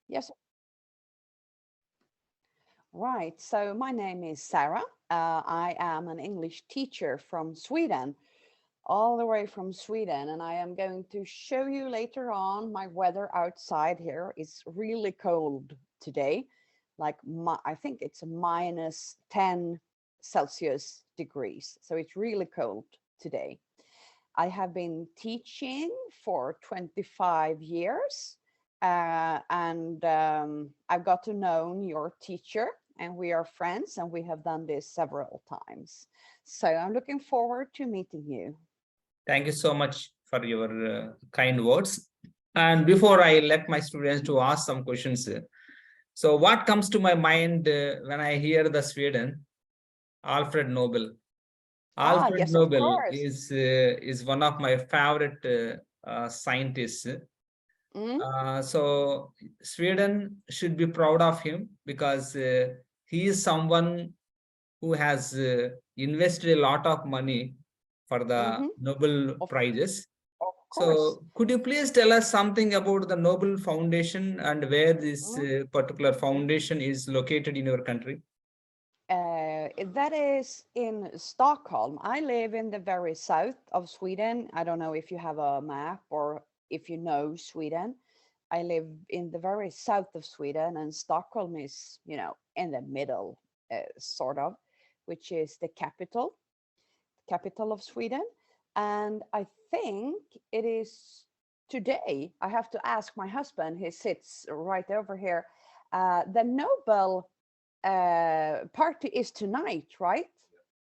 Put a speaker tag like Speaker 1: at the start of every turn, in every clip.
Speaker 1: Yes. Right. So my name is Sarah. I am an English teacher from Sweden, all the way from Sweden. And I am going to show you later on my weather outside here. It's really cold today. Like I think it's minus 10 Celsius degrees. So it's really cold today. I have been teaching for 25 years. And I've got to know your teacher, and we are friends, and we have done this several times. So I'm looking forward to meeting you.
Speaker 2: Thank you so much for your kind words. And before I let my students to ask some questions, so what comes to my mind when I hear the Sweden, Alfred Nobel? Alfred
Speaker 1: Yes, of
Speaker 2: Nobel
Speaker 1: course.
Speaker 2: is one of my favorite scientists.
Speaker 1: Mm,
Speaker 2: So Sweden should be proud of him because he is someone who has invested a lot of money for the
Speaker 1: mm-hmm.
Speaker 2: Nobel
Speaker 1: Of,
Speaker 2: Prizes.
Speaker 1: of course.
Speaker 2: So could you please tell us something about the Nobel Foundation and where this
Speaker 1: Mm.
Speaker 2: particular foundation is located in your country?
Speaker 1: That is in Stockholm. I live in the very south of Sweden. I don't know if you have a map or if you know Sweden. I live in the very south of Sweden, and Stockholm is, in the middle, sort of, which is the capital of Sweden. And I think it is today. I have to ask my husband. He sits right over here. The Nobel party is tonight, right?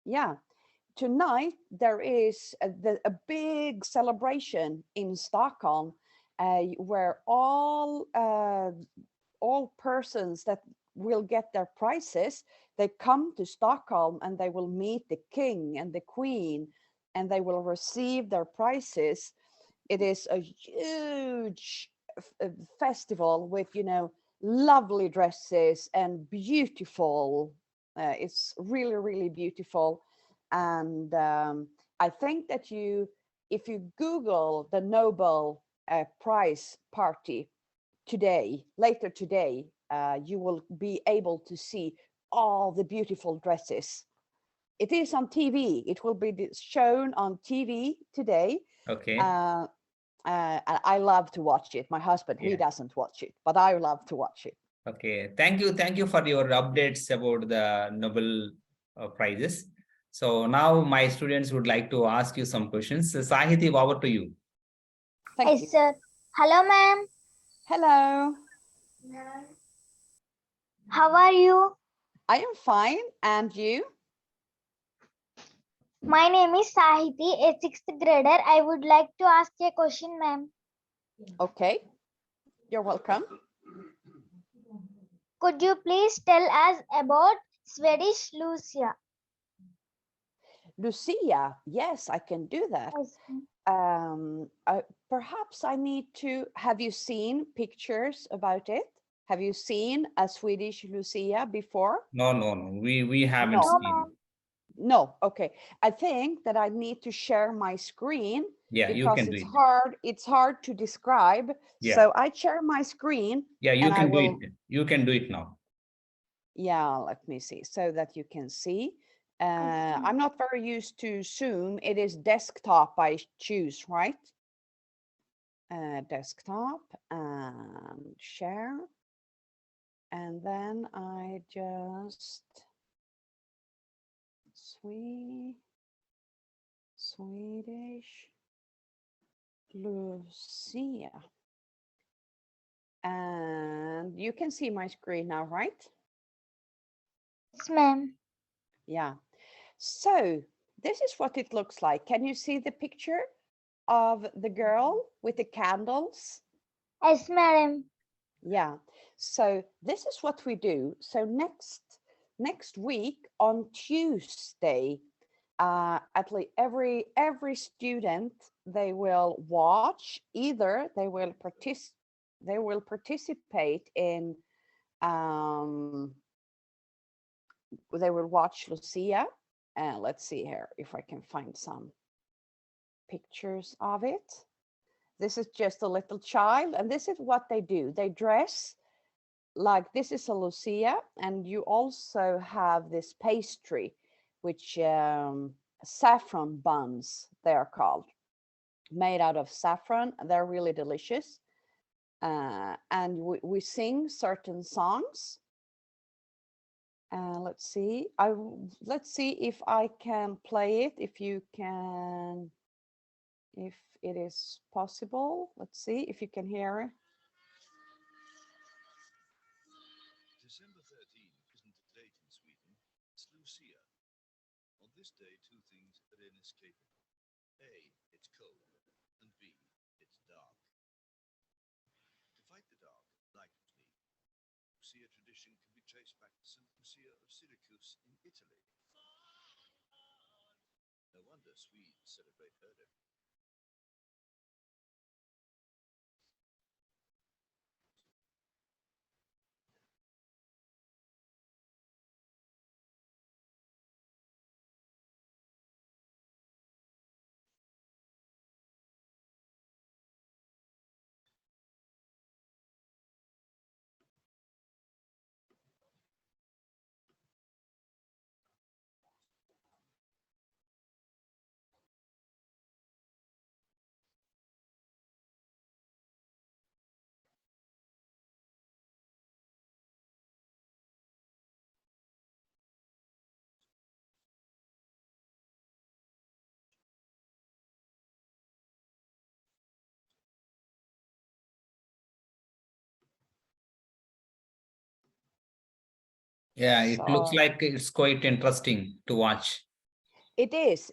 Speaker 1: Yeah. Tonight there is a big celebration in Stockholm, where all persons that will get their prizes, they come to Stockholm and they will meet the king and the queen, and they will receive their prizes. It is a huge festival with, lovely dresses and beautiful. It's really, really beautiful. And I think that if you Google the Nobel Prize party later today, you will be able to see all the beautiful dresses. It is on TV. It will be shown on TV today.
Speaker 2: Okay.
Speaker 1: Uh, I love to watch it. My husband, he
Speaker 2: Yeah.
Speaker 1: doesn't watch it, but I love to watch it.
Speaker 2: Okay. Thank you. Thank you for your updates about the Nobel prizes. So now my students would like to ask you some questions. Sahiti, over to you.
Speaker 1: Thank you.
Speaker 3: Yes, sir. Hello, ma'am.
Speaker 1: Hello.
Speaker 3: How are you?
Speaker 1: I am fine. And you?
Speaker 3: My name is Sahiti, a sixth grader. I would like to ask a question, ma'am.
Speaker 1: Okay. You're welcome.
Speaker 3: Could you please tell us about Swedish Lucia?
Speaker 1: Lucia. Yes, I can do that.
Speaker 3: Yes,
Speaker 1: Perhaps I need to. Have you seen pictures about it? Have you seen a Swedish Lucia before?
Speaker 2: No, no, no. We haven't
Speaker 1: No.
Speaker 3: no,
Speaker 2: seen.
Speaker 3: ma'am.
Speaker 1: No. Okay. I think that I need to share my screen
Speaker 2: Yeah, you
Speaker 1: because
Speaker 2: can do it.
Speaker 1: it's hard to describe.
Speaker 2: Yeah.
Speaker 1: So I share my screen.
Speaker 2: Yeah, you
Speaker 1: and I
Speaker 2: can do
Speaker 1: will.
Speaker 2: it. You can do it now.
Speaker 1: Yeah, let me see so that you can see. I'm not very used to Zoom. It is desktop I choose, right? Desktop and share. And then I just Swedish Lucia. And you can see my screen now, right?
Speaker 3: Yes, ma'am.
Speaker 1: Yeah. So this is what it looks like. Can you see the picture of the girl with the candles?
Speaker 3: Yes, madam.
Speaker 1: Yeah. So this is what we do. So next week on Tuesday, at least every student, they will watch, either they will participate in, they will watch Lucia. And let's see here if I can find some pictures of it. This is just a little child, and this is what they do. They dress like this is a Lucia, and you also have this pastry, which saffron buns, they are called, made out of saffron. They're really delicious. And we sing certain songs. Let's see. Let's see if I can play it. If you can, if it is possible. Let's see if you can hear it.
Speaker 4: December 13 isn't a date in Sweden, it's Lucia. On this day, two things are inescapable. A, it's cold, and B, it's dark. To fight the dark, light was needed. Lucia tradition can be traced back to St. Lucia of Syracuse in Italy. No wonder Swedes celebrate her day.
Speaker 2: Yeah, it looks
Speaker 1: So
Speaker 2: like it's quite interesting to watch.
Speaker 1: it is,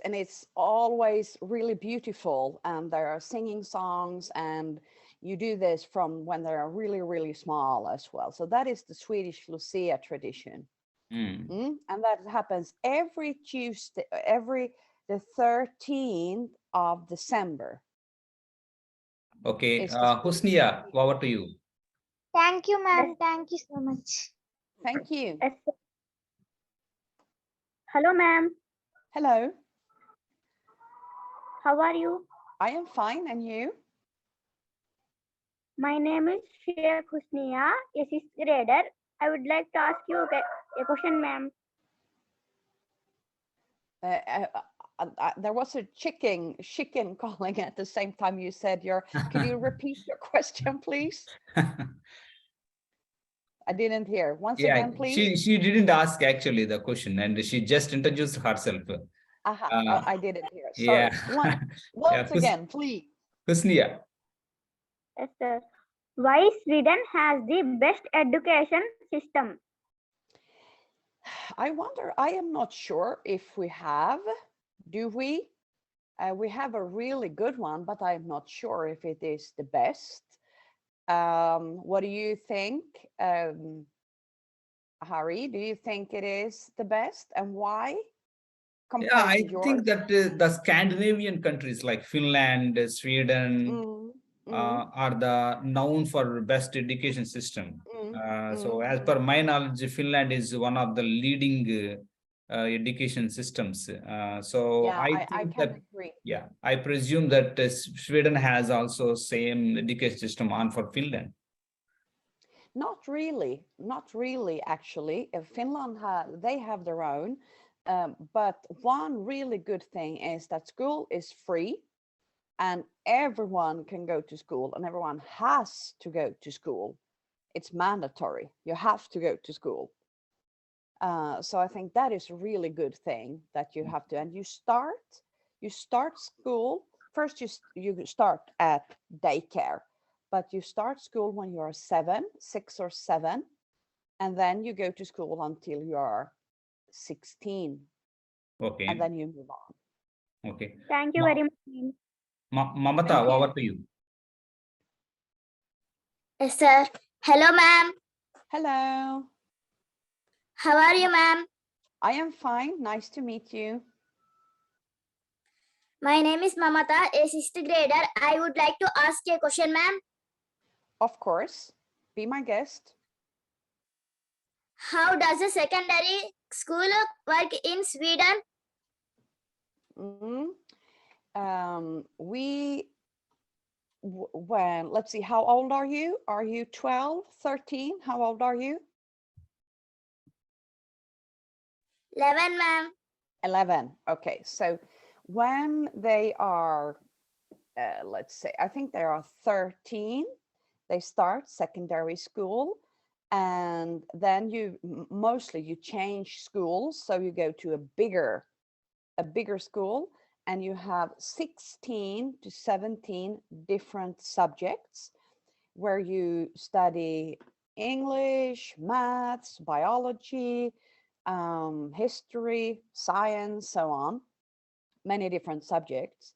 Speaker 1: and it's always really beautiful. And there are singing songs, and you do this from when they are really, really small as well. So that is the Swedish Lucia tradition.
Speaker 2: Mm.
Speaker 1: And that happens every Tuesday, every the 13th of December
Speaker 2: Okay,
Speaker 1: is the Swedish
Speaker 2: Husnia,
Speaker 1: Lucia.
Speaker 2: over to you.
Speaker 3: Thank you, ma'am. Thank you so much.
Speaker 1: Thank you.
Speaker 3: Yes, sir. Hello, ma'am.
Speaker 1: Hello,
Speaker 3: How are you?
Speaker 1: I am fine, and you?
Speaker 3: My name is Sheikh Husnia, a sixth grader. I would like to ask you a question, ma'am.
Speaker 1: There was a chicken calling at the same time you said your. Could you repeat your question, please? I didn't hear. Once
Speaker 2: Yeah,
Speaker 1: again, please.
Speaker 2: she didn't ask actually the question, and she just introduced herself.
Speaker 1: Aha,
Speaker 2: Uh,
Speaker 1: I didn't hear.
Speaker 2: yeah,
Speaker 1: Sorry.
Speaker 2: yeah,
Speaker 1: Once again, please.
Speaker 2: Husnia.
Speaker 3: Yes, sir. Why Sweden has the best education system?
Speaker 1: I wonder, I am not sure if we have. Do we? We have a really good one, but I'm not sure if it is the best. What do you think, Harry? Do you think it is the best, and why
Speaker 2: Yeah,
Speaker 1: compared
Speaker 2: I
Speaker 1: to yours?
Speaker 2: think that the Scandinavian countries like Finland, Sweden,
Speaker 1: Mm, mm,
Speaker 2: are the known for best education system.
Speaker 1: mm,
Speaker 2: So
Speaker 1: mm,
Speaker 2: as
Speaker 1: mm.
Speaker 2: per my knowledge, Finland is one of the leading education systems. So
Speaker 1: Yeah,
Speaker 2: I
Speaker 1: I
Speaker 2: think
Speaker 1: can
Speaker 2: that,
Speaker 1: agree.
Speaker 2: yeah, I presume that Sweden has also same education system on for Finland.
Speaker 1: Not really, actually. Finland, they have their own. But one really good thing is that school is free, and everyone can go to school, and everyone has to go to school. It's mandatory. You have to go to school. So I think that is a really good thing that you have to, and you start school first. You start at daycare, but you start school when you are 6 or 7, and then you go to school until you are 16, and
Speaker 2: Okay,
Speaker 1: then you move on.
Speaker 2: okay.
Speaker 3: Thank you very much, ma'am.
Speaker 2: Mamata,
Speaker 1: Thank
Speaker 2: over
Speaker 1: you.
Speaker 2: to you.
Speaker 3: Yes, sir. Hello, ma'am.
Speaker 1: Hello,
Speaker 3: How are you, ma'am?
Speaker 1: I am fine. Nice to meet you.
Speaker 3: My name is Mamata, a sixth grader. I would like to ask a question, ma'am.
Speaker 1: Of course, be my guest.
Speaker 3: How does a secondary school work in Sweden?
Speaker 1: Mm. We when, let's see, how old are you? Are you 12, 13? How old are you?
Speaker 3: 11, ma'am.
Speaker 1: 11. Okay, so when they are, let's say, I think they are 13, they start secondary school, and then you mostly you change schools, so you go to a bigger school, and you have 16 to 17 different subjects where you study English, maths, biology, history, science, so on, many different subjects.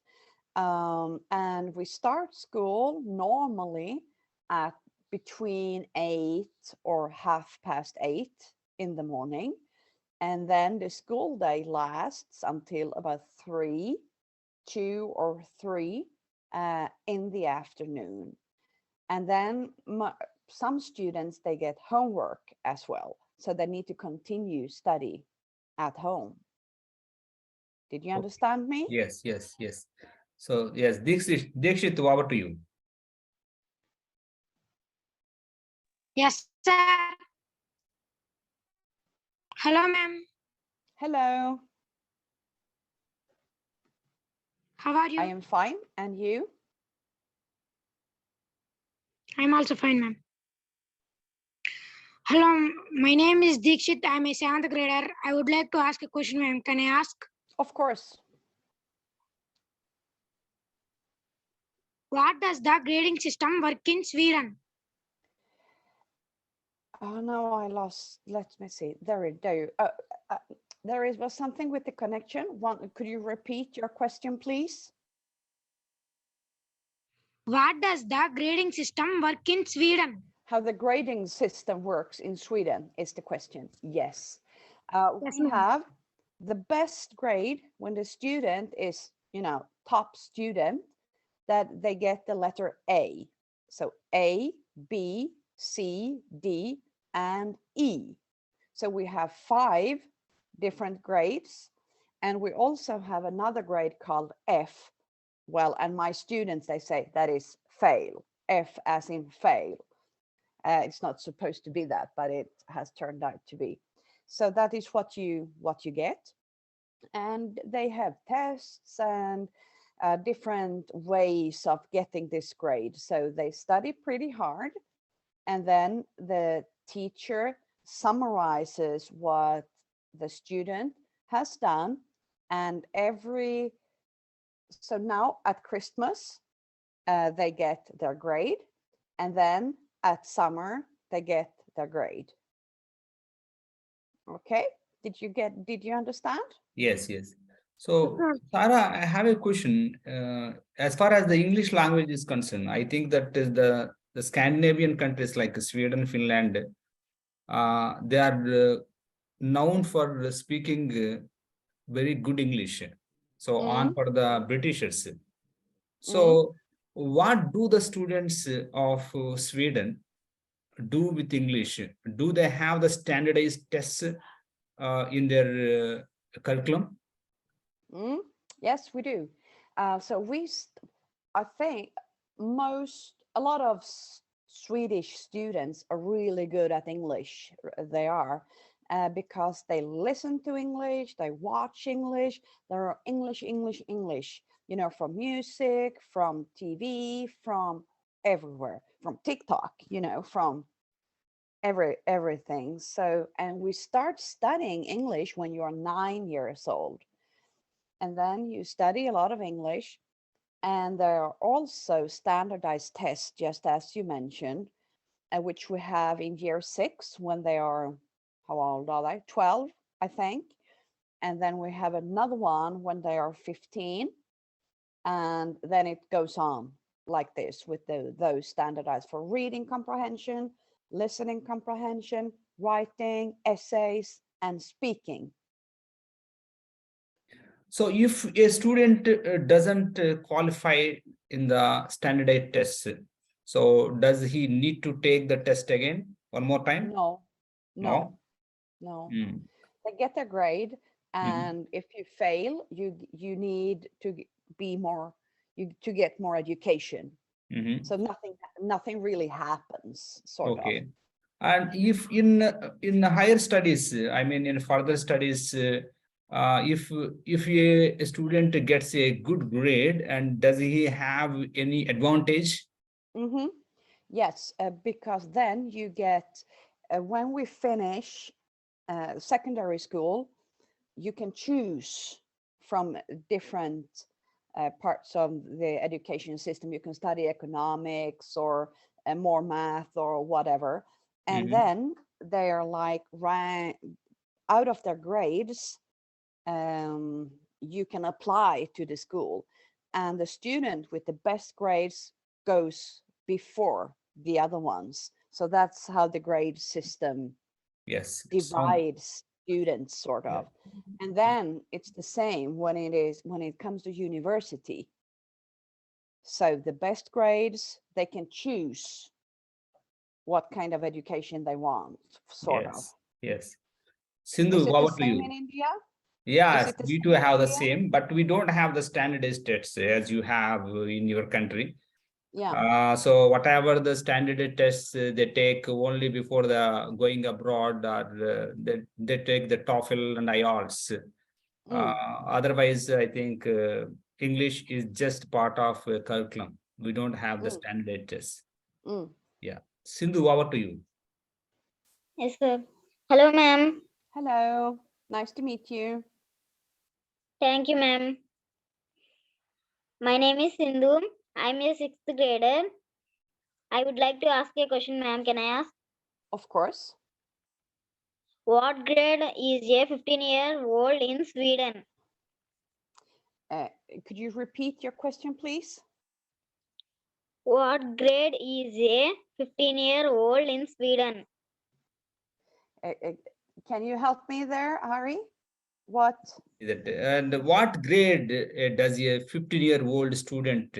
Speaker 1: And we start school normally at between 8 or 8:30 in the morning. And then the school day lasts until about 2 or 3 in the afternoon. And then some students, they get homework as well. So they need to continue study at home. Did you
Speaker 2: Okay.
Speaker 1: understand me?
Speaker 2: Yes, yes, yes. So yes, Dikshit, over to you.
Speaker 5: Yes, sir. Hello, ma'am.
Speaker 1: Hello,
Speaker 5: How are you?
Speaker 1: I am fine. And you?
Speaker 5: I'm also fine, ma'am. Hello, my name is Dikshit. I'm a 7th grader. I would like to ask a question, ma'am. Can I ask?
Speaker 1: Of course.
Speaker 5: What does the grading system work in Sweden?
Speaker 1: Oh no, I lost. Let me see. Uh, was something with the connection. Could you repeat your question, please?
Speaker 5: What does the grading system work in Sweden?
Speaker 1: How the grading system works in Sweden is the question. Yes.
Speaker 5: Yes,
Speaker 1: We
Speaker 5: ma'am.
Speaker 1: have the best grade when the student is, top student, that they get the letter A. So A, B, C, D, and E. So we have 5 different grades. And we also have another grade called F. Well, and my students, they say that is fail. F as in fail. It's not supposed to be that, but it has turned out to be. So that is what you get. And they have tests and different ways of getting this grade. So they study pretty hard, and then the teacher summarizes what the student has done. And so now at Christmas, they get their grade, and then at summer, they get their grade. Okay, did you understand?
Speaker 2: Yes, yes. So, Sarah, I have a question. As far as the English language is concerned, I think that is the Scandinavian countries like Sweden, Finland, they are known for speaking very good English. So on for the Britishers. So, what do the students of Sweden do with English? Do they have the standardized tests in their curriculum?
Speaker 1: Yes, we do. So I think a lot of Swedish students are really good at English. They are, because they listen to English, they watch English, they're English, English, English, from music, from TV, from everywhere, from TikTok, from everything. So, and we start studying English when you're 9 years old. And then you study a lot of English. And there are also standardized tests, just as you mentioned, which we have in year 6 when they are, how old are they? 12, I think. And then we have another one when they are 15. And then it goes on like this with those standardized for reading comprehension, listening comprehension, writing, essays, and speaking.
Speaker 2: So if a student doesn't qualify in the standardized tests, so does he need to take the test again one more time?
Speaker 1: No,
Speaker 2: No.
Speaker 1: no.
Speaker 2: Mm.
Speaker 1: They get their grade,
Speaker 2: Mhm.
Speaker 1: and if you fail, you need to be more, to get more education.
Speaker 2: Mhm.
Speaker 1: So nothing really happens, sort of.
Speaker 2: Okay. And if in higher studies, I mean in further studies, if a student gets a good grade, and does he have any advantage?
Speaker 1: Mm-hmm. Yes, because then you get, when we finish secondary school, you can choose from different parts of the education system. You can study economics or more math or whatever. And
Speaker 2: Mhm.
Speaker 1: then they're like out of their grades, you can apply to the school. And the student with the best grades goes before the other ones. So that's how the grade system
Speaker 2: Yes.
Speaker 1: divides students, sort
Speaker 2: Yeah.
Speaker 1: of. And then it's the same when it comes to university. So the best grades, they can choose what kind of education they want, sort of.
Speaker 2: Yes. Yes.
Speaker 1: Is
Speaker 2: Sindhu,
Speaker 1: it the
Speaker 2: over to
Speaker 1: same
Speaker 2: you.
Speaker 1: in India? Is
Speaker 2: Yes,
Speaker 1: it the
Speaker 2: we too
Speaker 1: same in
Speaker 2: have the
Speaker 1: India?
Speaker 2: same, but we don't have the standardized tests as you have in your country.
Speaker 1: Yeah.
Speaker 2: So whatever the standard tests they take only before the going abroad, or they take the TOEFL and IELTS.
Speaker 1: Mm,
Speaker 2: Otherwise, I think English is just part of curriculum. We don't have the
Speaker 1: mm,
Speaker 2: standard tests.
Speaker 1: mm.
Speaker 2: Yeah, Sindhu, over to you.
Speaker 3: Yes, sir. Hello, ma'am.
Speaker 1: Hello, nice to meet you.
Speaker 3: Thank you, ma'am. My name is Sindhu. I'm a sixth grader. I would like to ask a question, ma'am. Can I ask?
Speaker 1: Of course.
Speaker 3: What grade is a 15-year-old in Sweden?
Speaker 1: Uh, could you repeat your question, please?
Speaker 3: What grade is a 15-year-old in Sweden?
Speaker 1: Can you help me there, Hari? What?
Speaker 2: And what grade does a 15-year-old student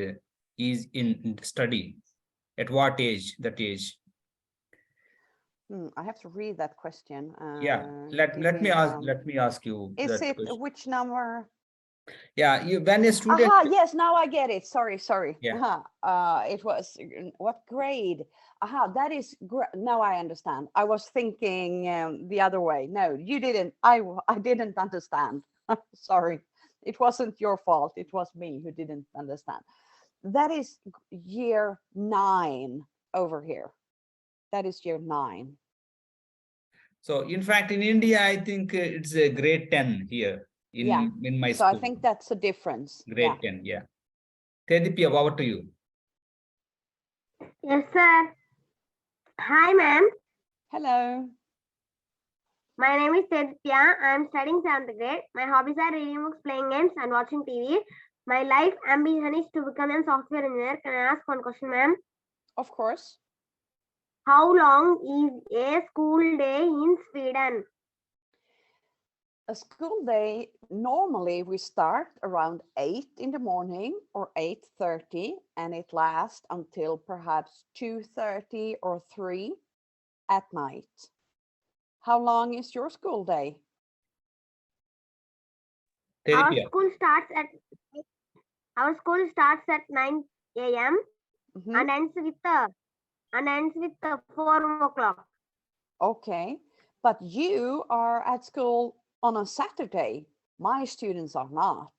Speaker 2: is in study? At what age? That age?
Speaker 1: I have to read that question.
Speaker 2: Yeah.
Speaker 1: Give me a moment.
Speaker 2: Let me ask you
Speaker 1: Is
Speaker 2: that
Speaker 1: it
Speaker 2: question.
Speaker 1: which number?
Speaker 2: Yeah, when a student.
Speaker 1: Aha, yes, now I get it. Sorry.
Speaker 2: Yeah.
Speaker 1: It was what grade? Aha, that is now I understand. I was thinking the other way. No, you didn't. I didn't understand. Sorry, it wasn't your fault. It was me who didn't understand. That is year 9 over here. That is year 9.
Speaker 2: So in fact, in India, I think it's a grade 10 here
Speaker 1: Yeah.
Speaker 2: in my
Speaker 1: So I
Speaker 2: school.
Speaker 1: think that's a difference. Yeah.
Speaker 2: Grade 10, yeah. Tedipya, over to you.
Speaker 3: Yes, sir. Hi, ma'am.
Speaker 1: Hello.
Speaker 3: My name is Tedpya. I'm studying 7th grade. My hobbies are reading books, playing games, and watching TV. My life ambition is to become a software engineer. Can I ask one question, ma'am?
Speaker 1: Of course.
Speaker 3: How long is a school day in Sweden?
Speaker 1: A school day, normally we start around 8 in the morning or 8:30, and it lasts until perhaps 2:30 or 3 at night. How long is your school day?
Speaker 3: Our
Speaker 2: Tedipya.
Speaker 3: school starts at 9 a.m.
Speaker 1: Mhm.
Speaker 3: and ends with 4 o'clock.
Speaker 1: Okay, but you are at school on a Saturday. My students are not.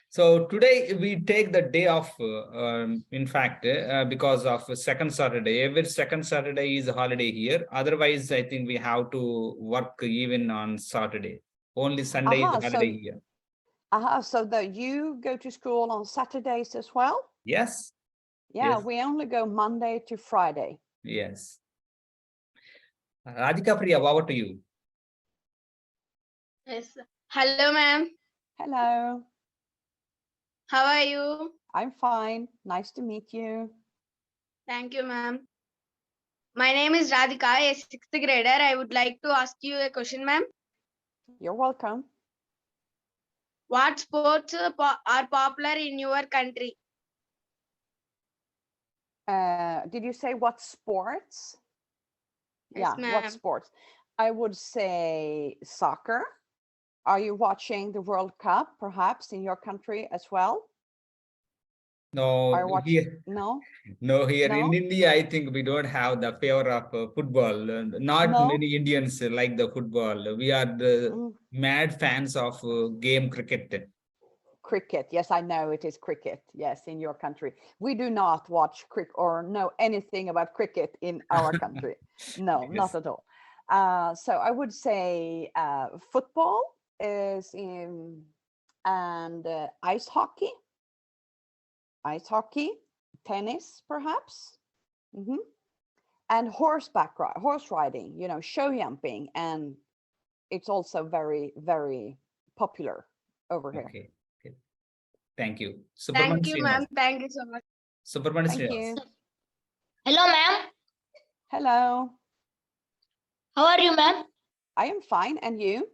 Speaker 2: So today we take the day off, in fact, because of second Saturday. Every second Saturday is a holiday here. Otherwise, I think we have to work even on Saturday. Only Sunday is a holiday here.
Speaker 1: So that you go to school on Saturdays as well?
Speaker 2: Yes.
Speaker 1: Yeah,
Speaker 2: Yes.
Speaker 1: we only go Monday to Friday.
Speaker 2: Yes. Radhika Priya, over to you.
Speaker 6: Yes. Hello, ma'am.
Speaker 1: Hello,
Speaker 6: How are you?
Speaker 1: I'm fine. Nice to meet you.
Speaker 6: Thank you, ma'am. My name is Radhika, a sixth grader. I would like to ask you a question, ma'am.
Speaker 1: You're welcome.
Speaker 6: What sports are popular in your country?
Speaker 1: Did you say what sports?
Speaker 6: Yes,
Speaker 1: Yeah, what
Speaker 6: ma'am.
Speaker 1: sports? I would say soccer. Are you watching the World Cup perhaps in your country as well?
Speaker 2: No,
Speaker 1: Or watch?
Speaker 2: here,
Speaker 1: No,
Speaker 2: no, here in
Speaker 1: no,
Speaker 2: India, I think we don't have the favor of football. Not
Speaker 1: no.
Speaker 2: many Indians like the football. We are the
Speaker 1: Mm.
Speaker 2: mad fans of game cricket.
Speaker 1: Cricket. Yes, I know it is cricket. Yes, in your country. We do not watch cricket or know anything about cricket in our country. No, not
Speaker 2: Yes.
Speaker 1: at all. So I would say football is in, and ice hockey, tennis, perhaps. Mhm. And horse riding, show jumping, and it's also very, very popular over here.
Speaker 2: Okay. Okay. Thank you. Superman
Speaker 6: Thank you,
Speaker 2: Srinivas.
Speaker 6: ma'am. Thank you so much.
Speaker 2: Superman
Speaker 1: Thank
Speaker 2: Srinivas.
Speaker 1: you.
Speaker 7: Hello, ma'am.
Speaker 1: Hello.
Speaker 7: How are you, ma'am?
Speaker 1: I am fine, and you?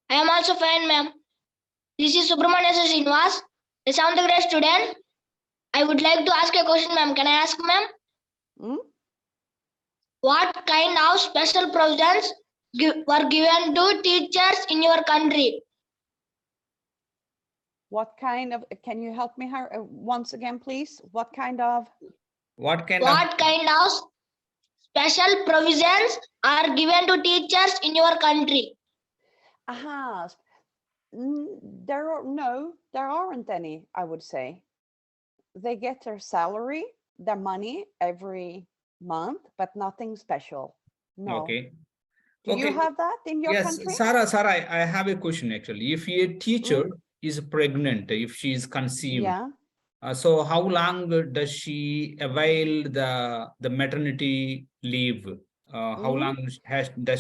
Speaker 7: I am also fine, ma'am. This is Subramanya Srinivas, a 7th grade student. I would like to ask a question, ma'am. Can I ask, ma'am?
Speaker 1: Hmm?
Speaker 7: What kind of special provisions were given to teachers in your country?
Speaker 1: What kind of, can you help me here once again, please? What kind of?
Speaker 2: What kind of
Speaker 7: What kind of special provisions are given to teachers in your country?
Speaker 1: Aha. There aren't any, I would say. They get their salary, their money every month, but nothing special. No.
Speaker 2: Okay.
Speaker 1: Do you
Speaker 2: Okay.
Speaker 1: have that in your
Speaker 2: Yes,
Speaker 1: country?
Speaker 2: Sarah, I have a question actually. If a teacher is pregnant, if she is conceived,
Speaker 1: Yeah.
Speaker 2: so how long does she avail the maternity leave? How long does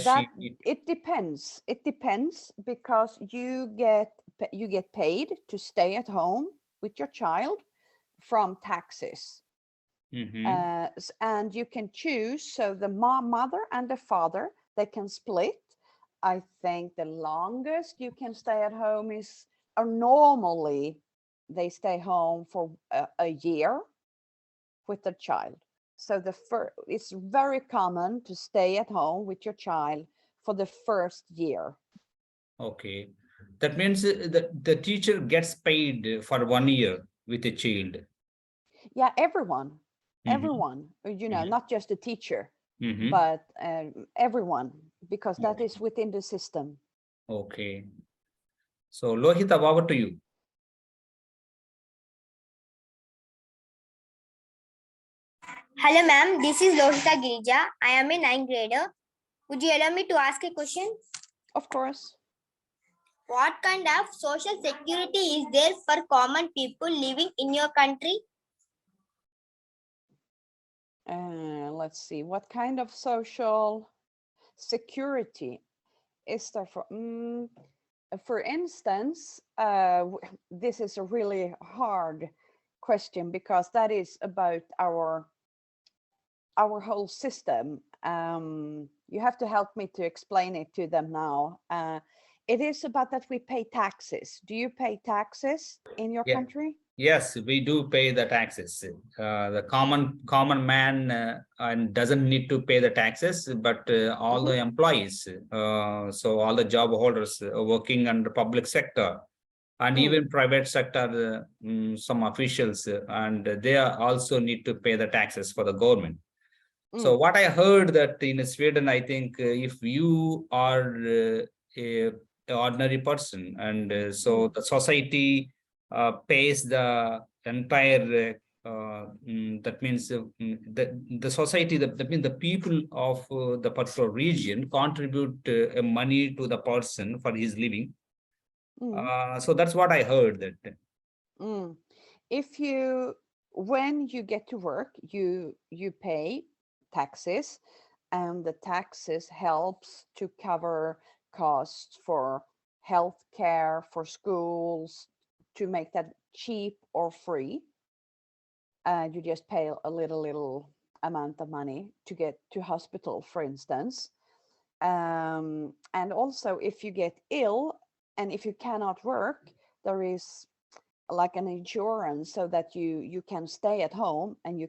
Speaker 1: That
Speaker 2: she?
Speaker 1: it depends. It depends because you get paid to stay at home with your child from taxes.
Speaker 2: Mhm.
Speaker 1: And you can choose, so the mother and the father, they can split. I think the longest you can stay at home is, or normally they stay home for a year with the child. So it's very common to stay at home with your child for the first year.
Speaker 2: Okay. That means the teacher gets paid for 1 year with a child.
Speaker 1: Yeah,
Speaker 2: Mhm.
Speaker 1: everyone,
Speaker 2: Mhm.
Speaker 1: not just the teacher,
Speaker 2: Mhm.
Speaker 1: but everyone, because that
Speaker 2: Okay.
Speaker 1: is within the system.
Speaker 2: Okay. So Lohita, over to you.
Speaker 3: Hello, ma'am. This is Lohita Girija. I am a 9th grader. Would you allow me to ask a question?
Speaker 1: Of course.
Speaker 3: What kind of social security is there for common people living in your country?
Speaker 1: Let's see, what kind of social security is there for instance, this is a really hard question because that is about our whole system. You have to help me to explain it to them now. It is about that we pay taxes. Do you pay taxes in your
Speaker 2: Yeah.
Speaker 1: country?
Speaker 2: Yes, we do pay the taxes. The common man and doesn't need to pay the taxes, but all the employees, so all the job holders working under public sector and even private sector, some officials, and they also need to pay the taxes for the government. So what I heard that in Sweden, I think if you are a ordinary person, and so the society pays the entire. That means the society, that means the people of the particular region contribute money to the person for his living. So that's what I heard that.
Speaker 1: If you, when you get to work, you pay taxes, and the taxes helps to cover costs for health care, for schools, to make that cheap or free. And you just pay a little amount of money to get to hospital, for instance. And also, if you get ill and if you cannot work, there is like an insurance so that you can stay at home and you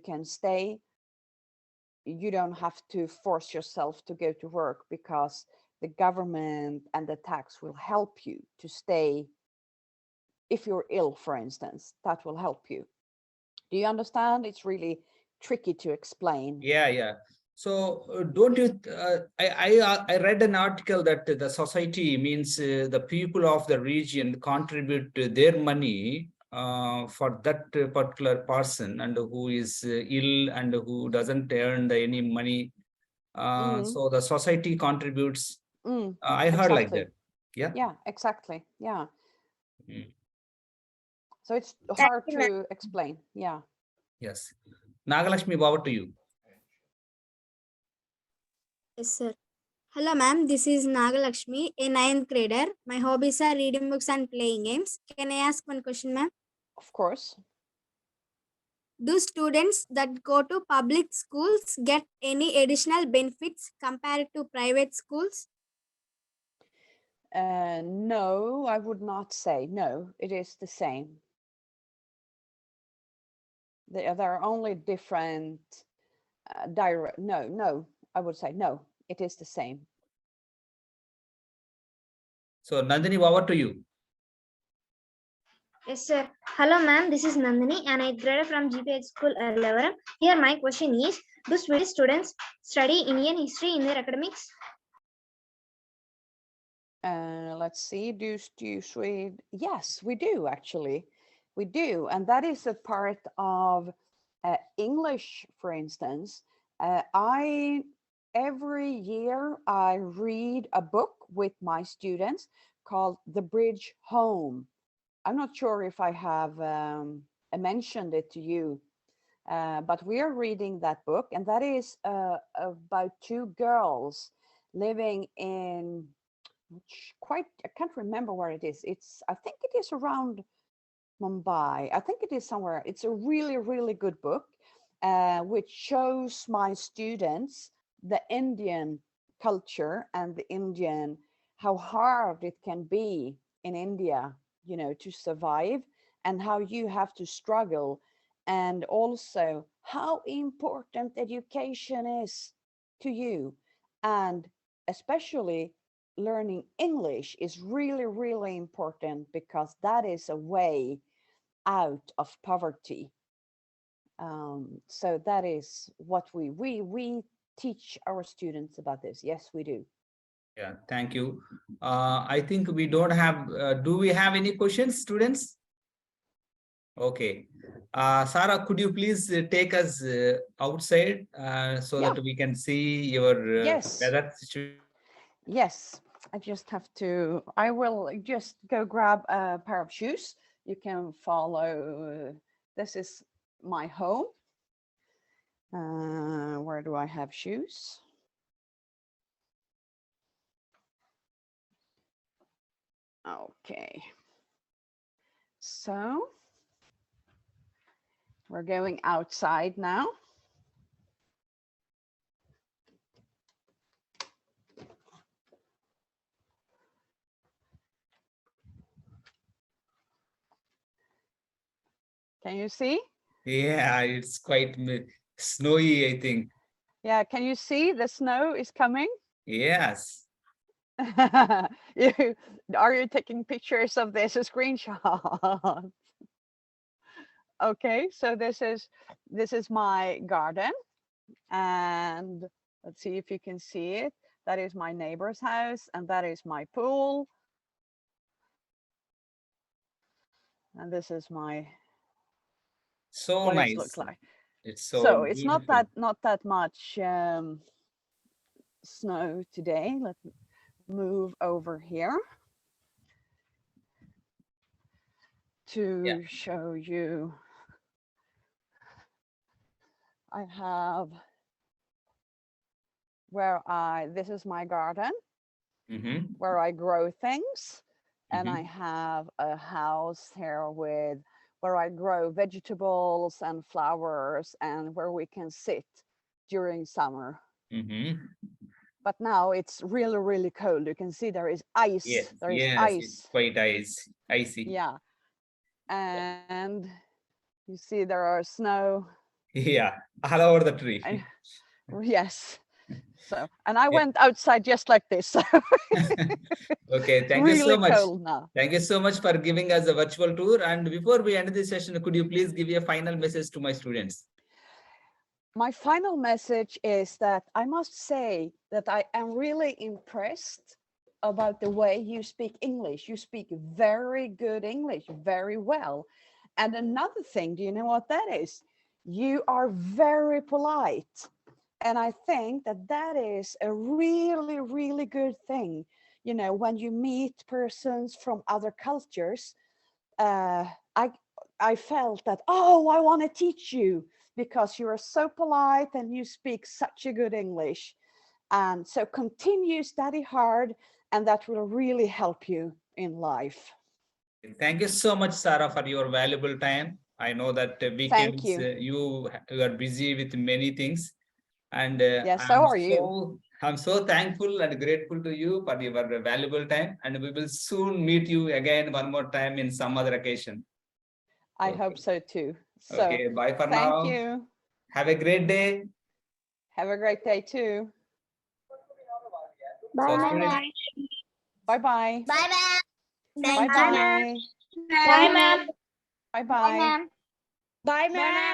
Speaker 1: don't have to force yourself to go to work, because the government and the tax will help you to stay if you're ill, for instance, that will help you. Do you understand? It's really tricky to explain.
Speaker 2: Yeah. So don't you? I read an article that the society means the people of the region contribute their money for that particular person, and who is ill and who doesn't earn any money. So the society contributes. I heard like
Speaker 1: Exactly.
Speaker 2: that. Yeah.
Speaker 1: Yeah, exactly. Yeah.
Speaker 2: Mm.
Speaker 1: So it's
Speaker 3: Thank
Speaker 1: hard
Speaker 3: you, ma'am.
Speaker 1: to explain. Yeah.
Speaker 2: Yes. Nagalakshmi, over to you.
Speaker 8: Yes, sir. Hello, ma'am. This is Nagalakshmi, a ninth grader. My hobbies are reading books and playing games. Can I ask one question, ma'am?
Speaker 1: Of course.
Speaker 8: Do students that go to public schools get any additional benefits compared to private schools?
Speaker 1: No, I would not say. No, it is the same. There are only different direct. No, I would say no, it is the same.
Speaker 2: So Nandini, over to you.
Speaker 9: Yes, sir. Hello, ma'am. This is Nandini, and I graduated from GPH School Leveram. Here, my question is: do Swedish students study Indian history in their academics?
Speaker 1: Let's see. Yes, we do actually. We do, and that is a part of English, for instance. Every year I read a book with my students called The Bridge Home. I'm not sure if I have mentioned it to you, but we are reading that book, and that is about two girls living in I can't remember where it is. I think it is around Mumbai. I think it is somewhere. It's a really, really good book, which shows my students the Indian culture and the Indian, how hard it can be in India, to survive, and how you have to struggle, and also how important education is to you. And especially learning English is really, really important, because that is a way out of poverty. So that is what we teach our students about this. Yes, we do.
Speaker 2: Yeah, thank you. I think we don't have, do we have any questions, students? Okay. Sarah, could you please take us outside so
Speaker 1: Yeah.
Speaker 2: that we can see your
Speaker 1: Yes.
Speaker 2: weather situation?
Speaker 1: Yes, I will just go grab a pair of shoes. You can follow. This is my home. Where do I have shoes? Okay. So we're going outside now. Can you see?
Speaker 2: Yeah, it's quite snowy, I think.
Speaker 1: Yeah, can you see the snow is coming?
Speaker 2: Yes.
Speaker 1: Are you taking pictures of this, a screenshot? Okay, so this is my garden, and let's see if you can see it. That is my neighbor's house, and that is my pool. And this is my
Speaker 2: So
Speaker 1: what
Speaker 2: nice.
Speaker 1: it looks like.
Speaker 2: It's
Speaker 1: So
Speaker 2: so
Speaker 1: it's
Speaker 2: beautiful.
Speaker 1: not that much snow today. Let's move over here to show you. I have this is my garden where I grow things, and I have a house here where I grow vegetables and flowers, and where we can sit during summer. But now it's really, really cold. You can see there is ice.
Speaker 2: Yes,
Speaker 1: There is
Speaker 2: yes,
Speaker 1: ice.
Speaker 2: it's quite icy.
Speaker 1: Yeah. And you see there are snow.
Speaker 2: Yeah, all over the tree.
Speaker 1: Yes. So, and I
Speaker 2: Yeah.
Speaker 1: went outside just like this. So
Speaker 2: Okay, thank you
Speaker 1: really
Speaker 2: so much.
Speaker 1: cold now.
Speaker 2: Thank you so much for giving us a virtual tour. And before we end this session, could you please give a final message to my students?
Speaker 1: My final message is that I must say that I am really impressed about the way you speak English. You speak very good English, very well. And another thing, do you know what that is? You are very polite. And I think that that is a really, really good thing. You know, when you meet persons from other cultures, I felt that, oh, I want to teach you because you are so polite and you speak such a good English. And so continue study hard, and that will really help you in life.
Speaker 2: Thank you so much, Sarah, for your valuable time. I know that weekends you are busy with many things, and
Speaker 1: Yes, so are you.
Speaker 2: I'm so thankful and grateful to you for your valuable time. And we will soon meet you again one more time in some other occasion.
Speaker 1: I
Speaker 2: Okay.
Speaker 1: hope so too. So
Speaker 2: Okay, bye for
Speaker 1: thank
Speaker 2: now.
Speaker 1: you.
Speaker 2: Have a great day.
Speaker 1: Have a great day too.
Speaker 2: So,
Speaker 3: Bye.
Speaker 2: students,
Speaker 1: Bye-bye.
Speaker 7: Bye, ma'am.
Speaker 1: Bye-bye.
Speaker 7: Bye, ma'am.
Speaker 1: Bye-bye.
Speaker 5: Bye, ma'am.